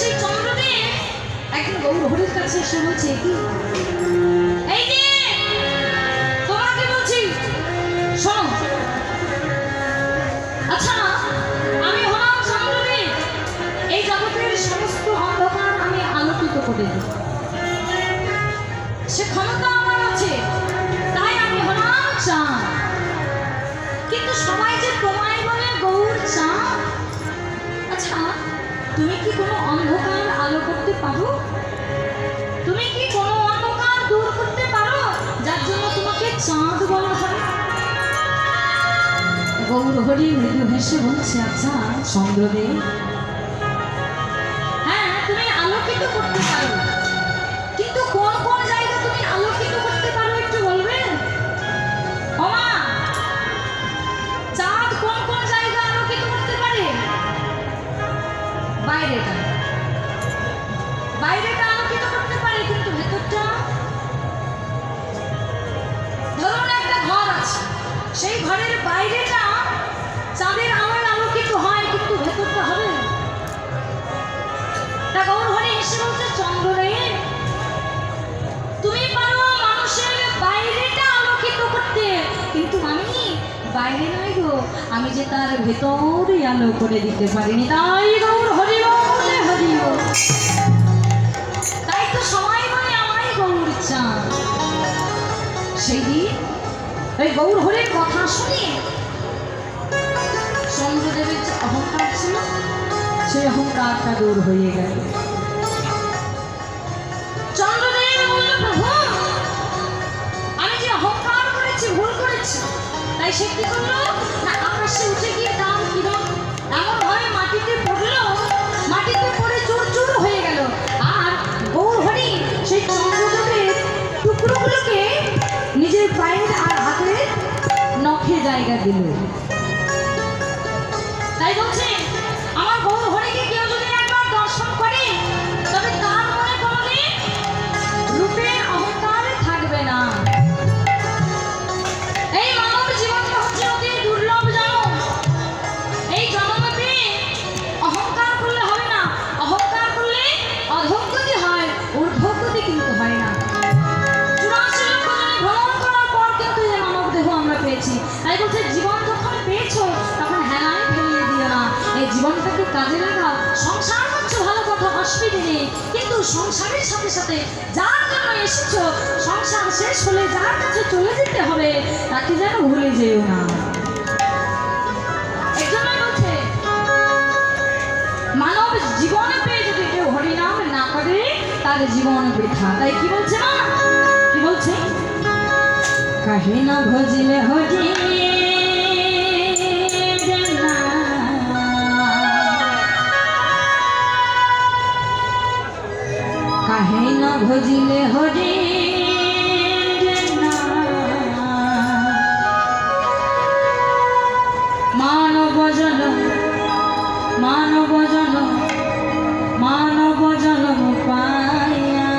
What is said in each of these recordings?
সেই চন্দ্রদেব একদিন গৌর হরির কাছে এসে বলছে, কি এই যে তোমাকে বলছি শোনো, আচ্ছা আমি হলাম চন্দ্রদেব, এই জগতের সমস্ত অন্ধকার আমি আলোকিত করে দিই, সে ক্ষমতা আমার আছে, তাই আমি হলাম চাঁদ। কিন্তু সবাই যে তোমায় বলে গৌর চাঁদ, আচ্ছা তুমি কি কোনো অন্ধকার আলো করতে পারো? তুমি কি কোনো অন্ধকার দূর করতে পারো যার জন্য তোমাকে চাঁদ বলা হয়? গৌর হরি মৃদু হেসে বলছে, আচ্ছা চন্দ্রদেব, হ্যাঁ তুমি আলোকিত করতে পারো, কিন্তু কোন কোন জায়গা তুমি আলোকিত করতে পারো একটু বলবেন? ওমা, চাঁদ কোন কোন জায়গা আলোকিত করতে পারে? বাইরেটা বাইরেটা আলোকিত করতে পারে, কিন্তু ভেতরটা, ধরুন একটা ঘর আছে, সেই ঘরের বাইরেটা চাঁদের আলোয় আলোকিত হয়, কিন্তু ভেতরটা হবে তা। গৌর হরি এসে বলছে, চন্দ্রদেব তুমি পারো মানুষের বাইরেটা আলোকিত করতে, কিন্তু আমি বাইরে নই গো, আমি যে তার ভেতরে আলো করে দিতে পারিনি। তাই গৌর হরি বলে হরি, তাই তো সবাই বলে আমায় গৌর চাঁদ। সেই দিন ওই গৌর হরির কথা শুনে চন্দ্রদেবের যে অহংকার ছিল, সেই অহংকারটা দূর হয়ে গেল। চন্দ্রদেব বলল, প্রভু আমি যে অহংকার করেছি, ভুল করেছি, তাই সে কি করলো না, আকাশে উঠে গিয়ে দাম কিরণ এমন ভাবে মাটিতে পড়লো, মাটিতে পড়ে চুর চুর হয়ে গেল। আর গৌর হরি সেই চন্দ্রদেবের টুকরোগুলোকে নিজের পায়ের আর হাতের নখে জায়গা দিল। তাই বলছে, আমার গৌর হরিকে কেউ যদি একবার দর্শন করে, তবে তার মনে কোনোদিন রূপের অহংকার থাকবে না। এই মানব জীবনটা হচ্ছে অতি দুর্লভ, জানো? এই জন্মতে অহংকার করলে হবে না, অহংকার করলে অধোগতি হয়, ঊর্ধ্বগতি কিন্তু হয় না। 84 লক্ষ জনে ভ্রমণ করার পর কিন্তু এই মানব দেহ আমরা পেয়েছি। তাই বলছে, জীবন যখন পেয়েছো তখন হেলায় ফেলিয়ে দিও না, এই জীবনটাকে কাজে লাগাও। সংসার করছো ভালো কথা, অসুবিধে নেই, কিন্তু সংসারের সাথে সাথে যার জন্য এসেছো, সংসার শেষ হলে যার কাছে চলে যেতে হবে তাকে যেন ভুলে যেও না। এই জন্যই বলছে, মানব জীবনে পেয়ে যদি কেউ হরিনাম না করে তার জীবন বৃথা। তাই কি বলছে না, কি বলছে, কাহে না ভজিলে হরি কাহে না ভজিলে হরি মানব জনম মানব জনম মানব জনম পায়া।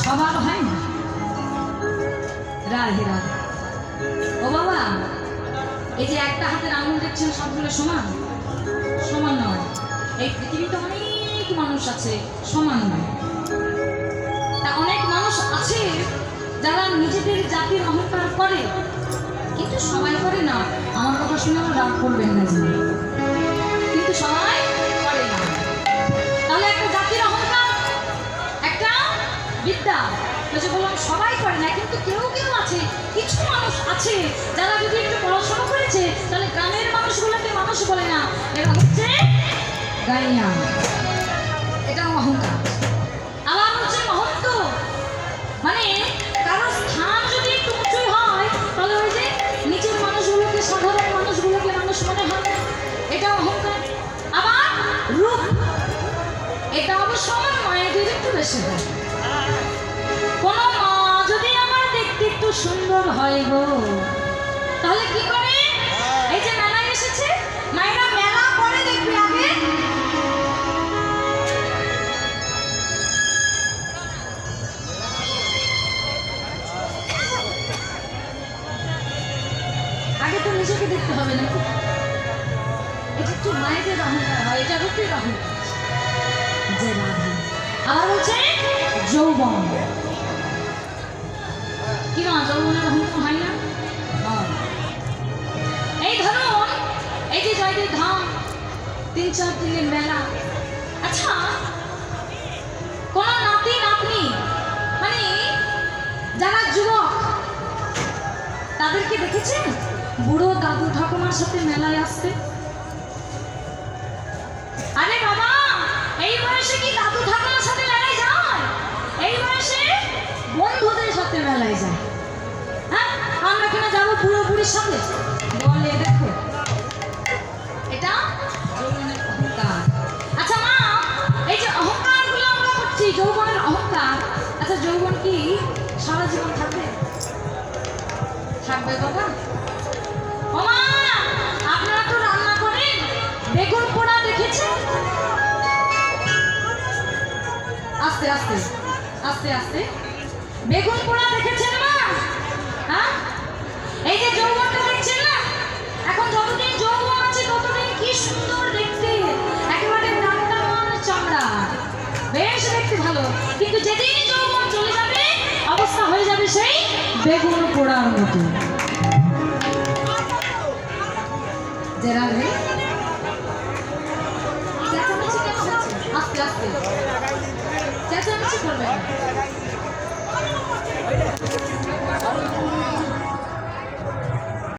সবার হয় না। রাধে রাধে। ও বাবা, এই যে একটা হাতের আঙুল দেখছেন সবগুলো সমান? সমান নয়। এই পৃথিবীতে অনেক মানুষ আছে, সমান নয়। তা অনেক মানুষ আছে যারা নিজেদের জাতির অহংকার করে, কিন্তু সবাই করে না। আমার কথা শুনে আমার রাগ করবেন না, কিন্তু সবাই করে না। তাহলে একটা জাতির অহংকার, একটা বিদ্যা, যে বললাম সবাই করে না, কিন্তু কেউ কেউ আছে, কিছু মানুষ আছে যারা যদি একটু পড়াশোনা করেছে তাহলে গ্রামের মানুষগুলোকে মানুষ বলে না, এরা হচ্ছে গাইয়া। এটা অহংকার। আবার হচ্ছে মহত্ব, মানে কারো স্থান যদি একটু উঁচুই হয় তাহলে ওই যে নিচের মানুষগুলোকে, সাধারণ মানুষগুলোকে মানুষ মনে হয়, এটা অহংকার। আবার রূপ, এটা অবশ্য আমার মায়েদের একটু বেশি হয়। কোন মা যদি আমার দেখতে একটু সুন্দর হয় গো, তাহলে কি করে? এই যে মেলায় এসেছে, মায়েরা মেলা পরে দেখবে আগে আগে তো নিজেকে দেখতে হবে না। এটা একটু মায়েদের অহংকার হয়, এটা রূপের অহংকার। যে রাধে। আবার হচ্ছে যৌবন। কি মা, যৌবনের অহংকার হয় না? এই ধরুন, এই যে জয়দেব ধাম 3-4 দিনের মেলা। আচ্ছা, কোন নাতি নাতনি, মানে যারা যুবক, তাদেরকে দেখেছেন বুড়ো দাদু ঠাকুমার সাথে মেলায় আসতে? আরে বাবা, এই বয়সে কি দাদু ঠাকুমার সাথে মেলায় যায়? এই বয়সে বন্ধুদের সাথে মেলায় যায়। হ্যাঁ, আমরা কেন যাবো বুড়ো বুড়ির সাথে? বলে দেখো, এটা যৌবনের অহংকার। আচ্ছা মা, এই যে অহংকার গুলো আমরা করছি, যৌবনের অহংকার, আচ্ছা যৌবন কি সারা জীবন থাকবে? থাকবে বাবা? ও মা, আপনারা তো রান্না করেন, বেগুন পোড়া দেখেছেন? আস্তে আস্তে আস্তে আস্তে, বেগুন পোড়া দেখেছেন মা? হ্যাঁ, এই যে যৌবনটা দেখছেন না, এখন যতদিন যৌবন আছে ততদিন কি সুন্দর দেখতে, একেবারে টাটকা চামড়া, বেশ দেখতে ভালো। কিন্তু যেদিন যৌবন চলে যাবে, অবস্থা হয়ে যাবে সেই বেগুন পোড়ার মতো। যে রাধে।